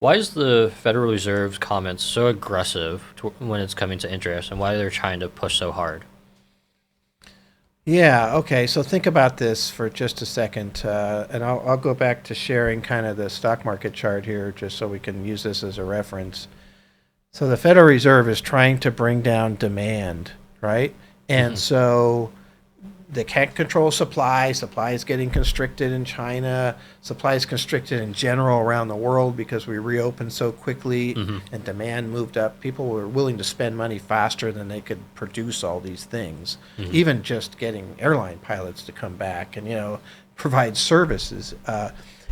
Why is the Federal Reserve's comments so aggressive when it's coming to interest, and why they're trying to push so hard? Yeah, okay. So think about this for just a second, and I'll go back to sharing kind of the stock market chart here just so we can use this as a reference. So the Federal Reserve is trying to bring down demand, right? And Hmm. so they can't control supply. Supply is getting constricted in China. Supply is constricted in general around the world because we reopened so quickly Hmm. and demand moved up. People were willing to spend money faster than they could produce all these things. Hmm. Even just getting airline pilots to come back and provide services.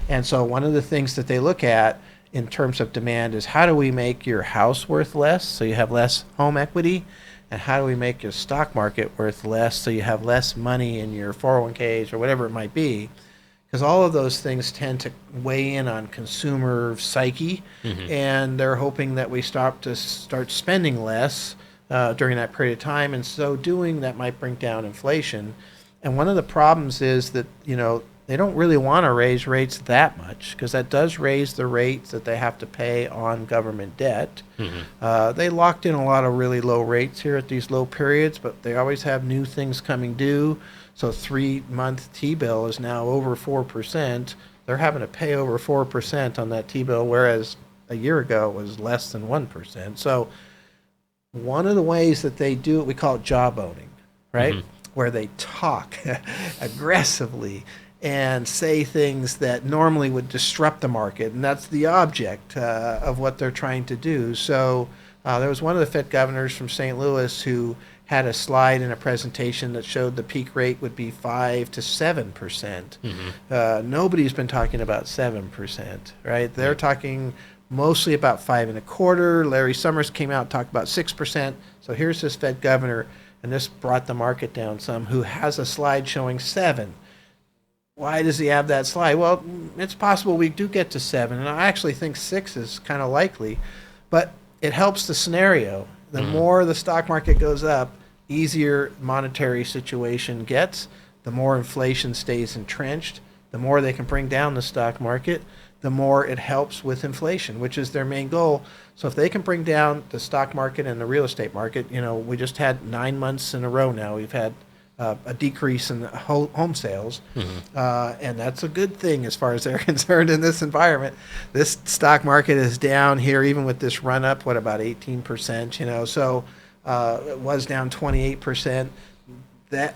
And so one of the things that they look at in terms of demand is how do we make your house worth less so you have less home equity, and how do we make your stock market worth less so you have less money in your 401ks or whatever it might be, because all of those things tend to weigh in on consumer psyche, Hmm. and they're hoping that we start spending less during that period of time, and so doing that might bring down inflation. And one of the problems is that they don't really want to raise rates that much because that does raise the rates that they have to pay on government debt. Hmm. They locked in a lot of really low rates here at these low periods, but they always have new things coming due. So 3-month T-bill is now over 4%. They're having to pay over 4% on that T-bill, whereas a year ago it was less than 1%. So one of the ways that they do it, we call it jawboning, right? Hmm. Where they talk aggressively and say things that normally would disrupt the market, and that's the object of what they're trying to do. So there was one of the Fed governors from St. Louis who had a slide in a presentation that showed the peak rate would be 5 to 7%. Hmm. Nobody's been talking about 7%, right? They're talking mostly about 5.25. Larry Summers came out and talked about 6%. So here's this Fed governor, and this brought the market down some, who has a slide showing 7. Why does he have that slide? Well, it's possible we do get to 7, and I actually think 6 is kind of likely, but it helps the scenario. The Hmm. more the stock market goes up, easier monetary situation gets, the more inflation stays entrenched, the more they can bring down the stock market, the more it helps with inflation, which is their main goal. So if they can bring down the stock market and the real estate market, we just had 9 months in a row now. We've had a decrease in home sales, Hmm. and that's a good thing as far as they're concerned in this environment. This stock market is down here, even with this run up, what, about 18%, so it was down 28%. That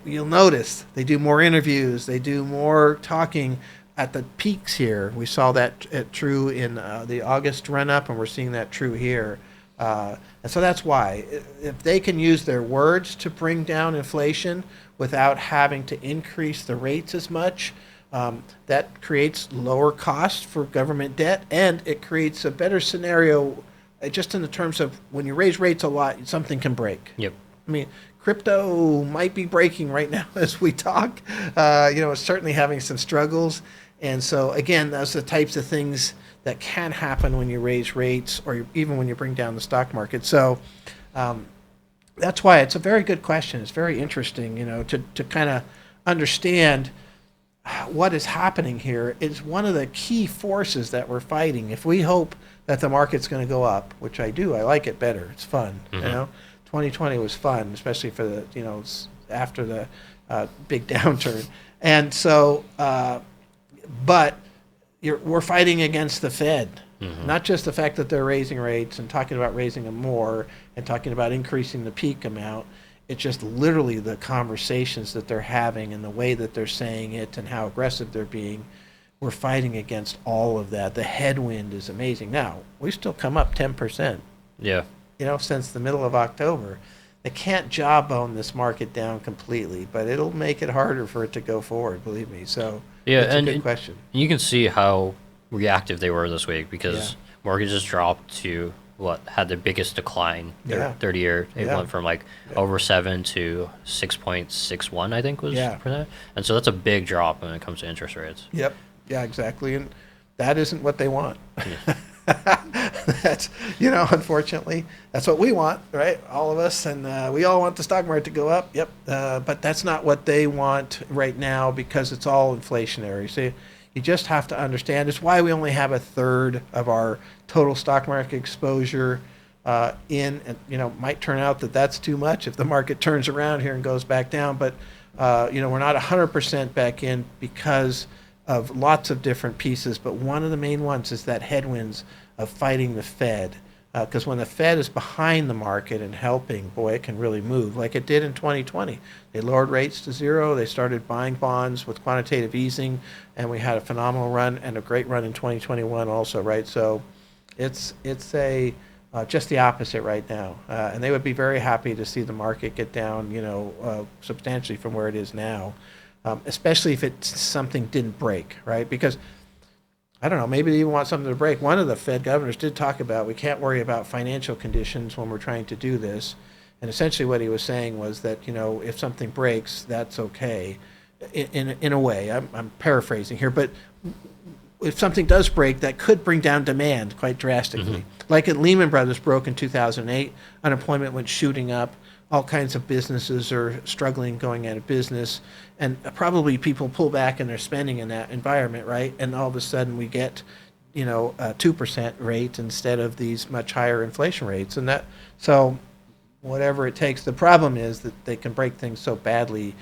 you'll notice they do more interviews, they do more talking at the peaks here. We saw that true in the August run up, and we're seeing that true here. And so that's why, if they can use their words to bring down inflation without having to increase the rates as much, that creates lower costs for government debt, and it creates a better scenario just in the terms of when you raise rates a lot, something can break. Yep. I mean, crypto might be breaking right now as we talk. It's certainly having some struggles. And so, again, those are the types of things that can happen when you raise rates or even when you bring down the stock market. So that's why it's a very good question. It's very interesting, to kind of understand what is happening here. Is one of the key forces that we're fighting. If we hope that the market's going to go up, which I do, I like it better. It's fun, Hmm. 2020 was fun, especially for the, after the big downturn. And so, but we're fighting against the Fed, Hmm. not just the fact that they're raising rates and talking about raising them more and talking about increasing the peak amount. It's just literally the conversations that they're having and the way that they're saying it and how aggressive they're being. We're fighting against all of that. The headwind is amazing. Now, we still come up 10%, Yeah. since the middle of October. They can't jawbone this market down completely, but it'll make it harder for it to go forward, believe me. So Yeah, it's a and, good and question. you can see how reactive they were this week Yeah. because mortgages dropped to what had the biggest decline. Yeah. 30-year. It Yeah. went from like Yeah. over 7 to 6.61, I think was Yeah. for that. And so that's a big drop when it comes to interest rates. Yep. Yeah, exactly. And that isn't what they want. Yeah. That's, unfortunately, that's what we want, right? All of us. And we all want the stock market to go up. Yep. But that's not what they want right now because it's all inflationary. So you just have to understand. It's why we only have a third of our total stock market exposure in, and might turn out that that's too much if the market turns around here and goes back down. But we're not 100% back in because of lots of different pieces. But one of the main ones is that headwinds of fighting the Fed. Because when the Fed is behind the market and helping, boy, it can really move, like it did in 2020. They lowered rates to zero. They started buying bonds with quantitative easing, and we had a phenomenal run and a great run in 2021 also, right? So it's just the opposite right now. And they would be very happy to see the market get down, substantially from where it is now, especially if something didn't break, right? Because I don't know, maybe they even want something to break. One of the Fed governors did talk about we can't worry about financial conditions when we're trying to do this. And essentially what he was saying was that, if something breaks, that's okay. In a way, I'm paraphrasing here, but if something does break, that could bring down demand quite drastically. Like at Lehman Brothers broke in 2008, unemployment went shooting up. All kinds of businesses are struggling, going out of business, and probably people pull back in their spending in that environment, right? And all of a sudden we get, a 2% rate instead of these much higher inflation rates, and so whatever it takes. The problem is that they can break things so badly,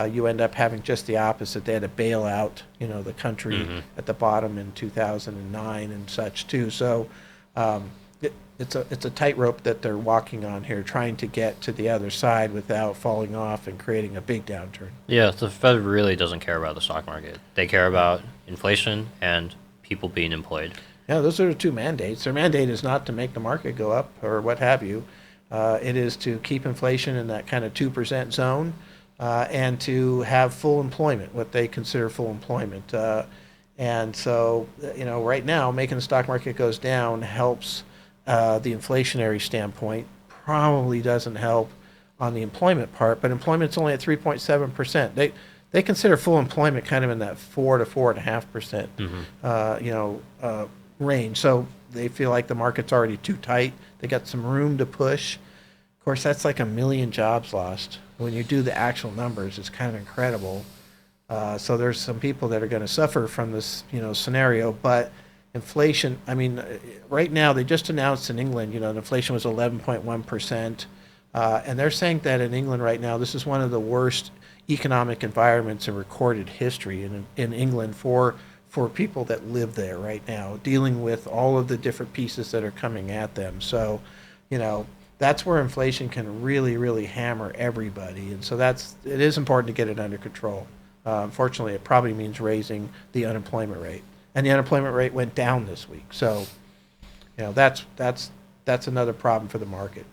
you end up having just the opposite. They had to bail out, the country at the bottom in 2009 and such too. So. It's a tightrope that they're walking on here, trying to get to the other side without falling off and creating a big downturn. Yeah, the Fed really doesn't care about the stock market. They care about inflation and people being employed. Yeah, those are the two mandates. Their mandate is not to make the market go up or what have you. It is to keep inflation in that kind of 2% zone and to have full employment, what they consider full employment. And so, right now, making the stock market goes down helps the inflationary standpoint, probably doesn't help on the employment part, but employment's only at 3.7%. They consider full employment kind of in that 4 to 4.5% range. So they feel like the market's already too tight. They got some room to push. Of course, that's like 1 million jobs lost. When you do the actual numbers, it's kind of incredible. So there's some people that are going to suffer from this, scenario, but inflation, right now they just announced in England, the inflation was 11.1%. And they're saying that in England right now, this is one of the worst economic environments in recorded history in England for people that live there right now, dealing with all of the different pieces that are coming at them. So, that's where inflation can really, really hammer everybody. And so it is important to get it under control. Unfortunately, it probably means raising the unemployment rate. And the unemployment rate went down this week. So, that's another problem for the market.